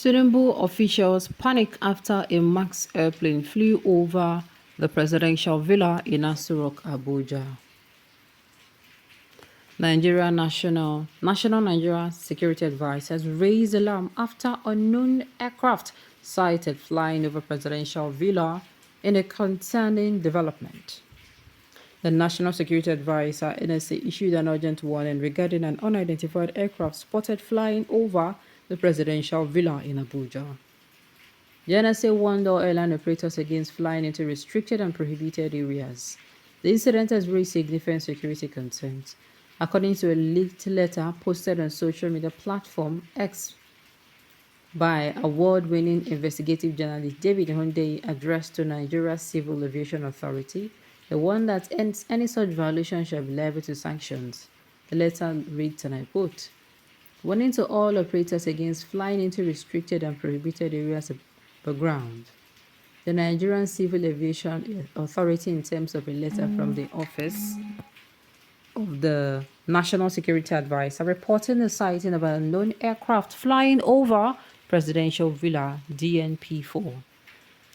Tinubu officials panic after a MAX airplane flew over the presidential villa in Aso Rock, Abuja. National Nigeria Security Advice has raised alarm after unknown aircraft sighted flying over presidential villa in a concerning development. The National Security Advisor (NSA) issued an urgent warning regarding an unidentified aircraft spotted flying over the presidential villa in Abuja. The NSA warned all airline operators against flying into restricted and prohibited areas. The incident has raised significant security concerns, according to a leaked letter posted on social media platform X by award-winning investigative journalist David Hundeyi, addressed to Nigeria's Civil Aviation Authority. The one that ends any such violation shall be liable to sanctions. The letter reads, and I quote, "Warning to all operators against flying into restricted and prohibited areas above ground. The Nigerian Civil Aviation Authority, in terms of a letter from the office of the National Security Advisor, reporting the sighting of an unknown aircraft flying over Presidential Villa DNP4.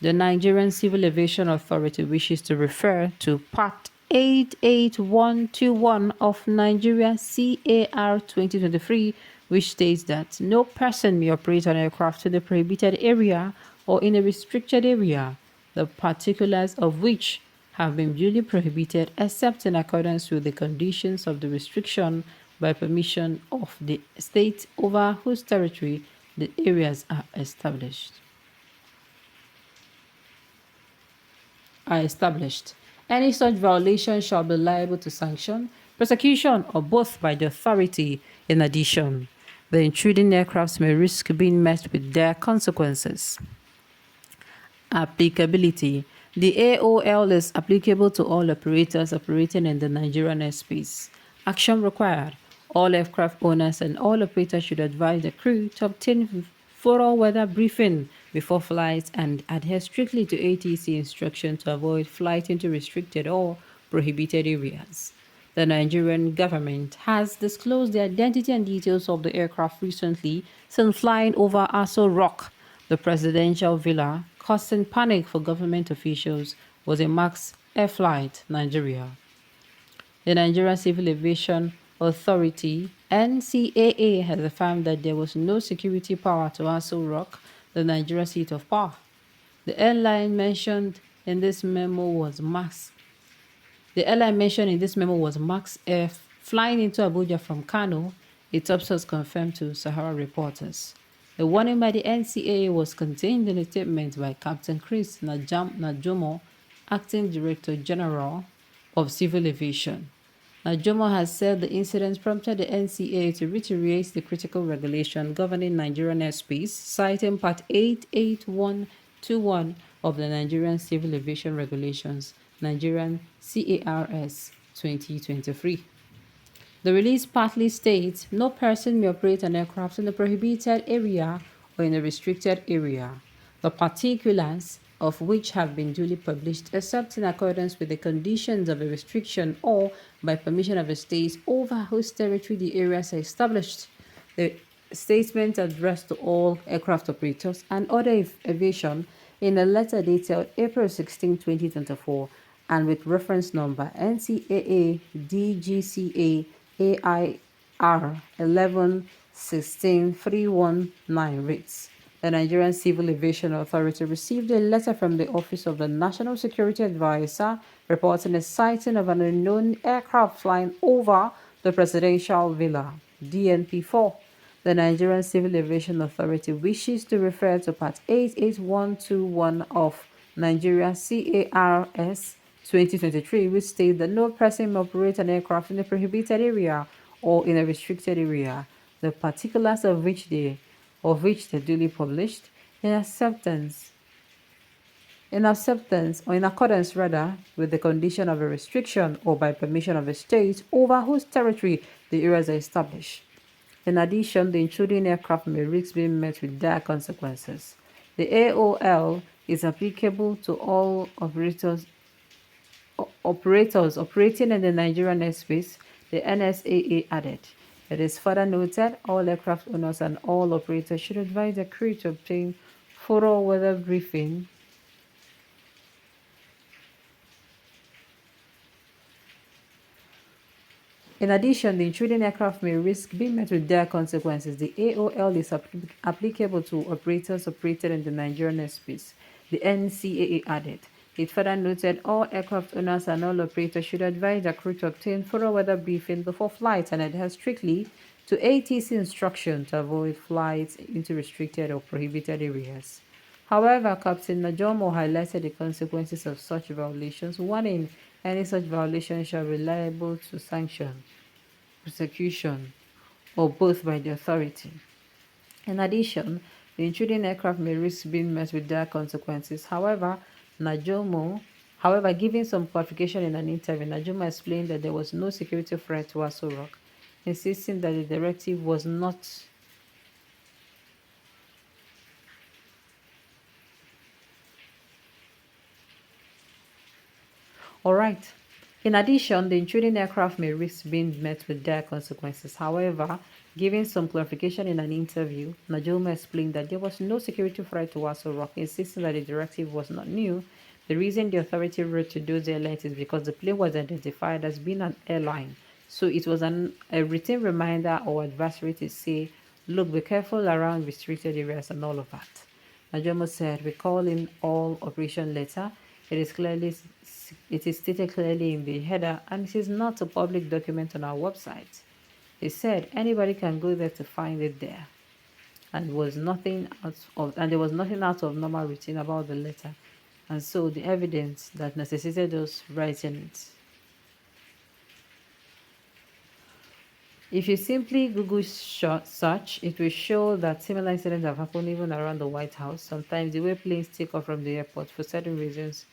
The Nigerian Civil Aviation Authority wishes to refer to Part 88121 of Nigeria CAR 2023, which states that no person may operate an aircraft in a prohibited area or in a restricted area, the particulars of which have been duly prohibited except in accordance with the conditions of the restriction by permission of the state over whose territory the areas are established. Any such violation shall be liable to sanction, prosecution, or both by the authority. In addition, the intruding aircrafts may risk being met with dire consequences. Applicability. The AOL is applicable to all operators operating in the Nigerian airspace. Action required. All aircraft owners and all operators should advise the crew to obtain thorough weather briefing before flights and adhere strictly to ATC instructions to avoid flight into restricted or prohibited areas. The Nigerian government has disclosed the identity and details of the aircraft recently seen flying over Aso Rock, the presidential villa, causing panic for government officials. Was a MAX Air Flight Nigeria. The Nigerian Civil Aviation Authority (NCAA) has affirmed that there was no security power to Aso Rock, the Nigeria seat of power. The airline mentioned in this memo was MAX Air flying into Abuja from Kano, a top source confirmed to Sahara Reporters. The warning by the NCAA was contained in a statement by Captain Chris Najomo, Acting Director General of Civil Aviation. Najomo has said the incident prompted the NCAA to reiterate the critical regulation governing Nigerian airspace, citing Part 88121 of the Nigerian Civil Aviation Regulations, Nigerian CARS 2023. The release partly states, no person may operate an aircraft in a prohibited area or in a restricted area, the particulars of which have been duly published except in accordance with the conditions of a restriction or by permission of a state over whose territory the areas are established. The statement addressed to all aircraft operators and other aviation in a letter dated April 16, 2024, and with reference number NCAA DGCA AIR 11-16-319 reads, the Nigerian Civil Aviation Authority received a letter from the Office of the National Security Advisor reporting a sighting of an unknown aircraft flying over the presidential villa, DNP4. The Nigerian Civil Aviation Authority wishes to refer to Part 88121 of Nigeria CARS 2023, which states that no person may operate an aircraft in a prohibited area or in a restricted area, the particulars of which they duly published in accordance with the condition of a restriction or by permission of a state over whose territory the areas are established. In addition, the intruding aircraft may risk being met with dire consequences. The AOL is applicable to all operators operating in the Nigerian airspace, the NSAA added. It is further noted all aircraft owners and all operators should advise their crew to obtain thorough weather briefing. In addition, the intruding aircraft may risk being met with dire consequences. The AOL is applicable to operators operated in the Nigerian airspace, the NCAA added. It further noted all aircraft owners and all operators should advise their crew to obtain thorough weather briefing before flight and adhere strictly to ATC instruction to avoid flights into restricted or prohibited areas. However, Captain Najomo highlighted the consequences of such violations, warning any such violation shall be liable to sanction, prosecution, or both by the authority. In addition, the intruding aircraft may risk being met with dire consequences. However, giving some clarification in an interview, Najomo explained that there was no security threat to Aso Rock, insisting that the directive was not. All right. In addition, the intruding aircraft may risk being met with dire consequences. However, giving some clarification in an interview, Najoma explained that there was no security threat to Aso Rock, insisting that the directive was not new. The reason the authority wrote to those airlines is because the plane was identified as being an airline. So it was a written reminder or advisory to say, look, be careful around restricted areas and all of that. Najomo said, we call in all operation letter. It is stated clearly in the header, and it is not a public document on our website. He said anybody can go there to find it there, and there was nothing out of normal routine about the letter, and so the evidence that necessitated us writing it. If you simply Google search, it will show that similar incidents have happened even around the White House. Sometimes the way planes take off from the airport for certain reasons,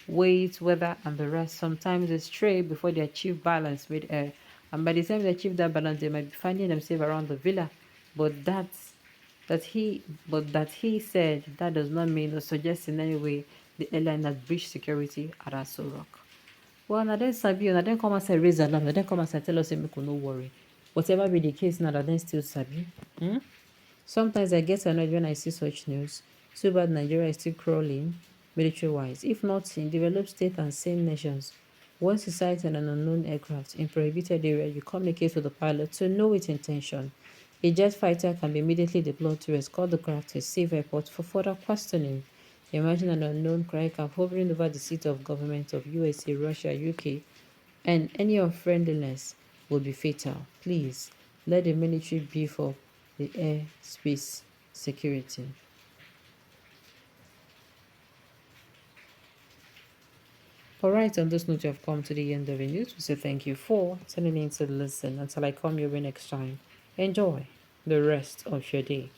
weight, weather, and the rest, sometimes they stray before they achieve balance mid-air. And by the time they achieve that balance, they might be finding themselves around the villa. But that he said that does not mean or suggest in any way the airline has breached security at Aso Rock. Well, na then sabi o, na then come outside raise alarm, na then come outside tell us say make we no worry. Whatever be the case now, na then still sabi. Sometimes I get annoyed when I see such news. Too bad Nigeria is still crawling, military-wise. If not in developed states and sane nations, once you sight an unknown aircraft in prohibited area, you communicate with the pilot to know its intention. A jet fighter can be immediately deployed to escort the craft to a safe airport for further questioning. Imagine an unknown craft hovering over the seat of government of USA, Russia, UK, and any unfriendliness would be fatal. Please, let the military beef up the airspace security. Alright, on this note, you have come to the end of the news. We say thank you for tuning in to listen. Until I come your way next time, enjoy the rest of your day.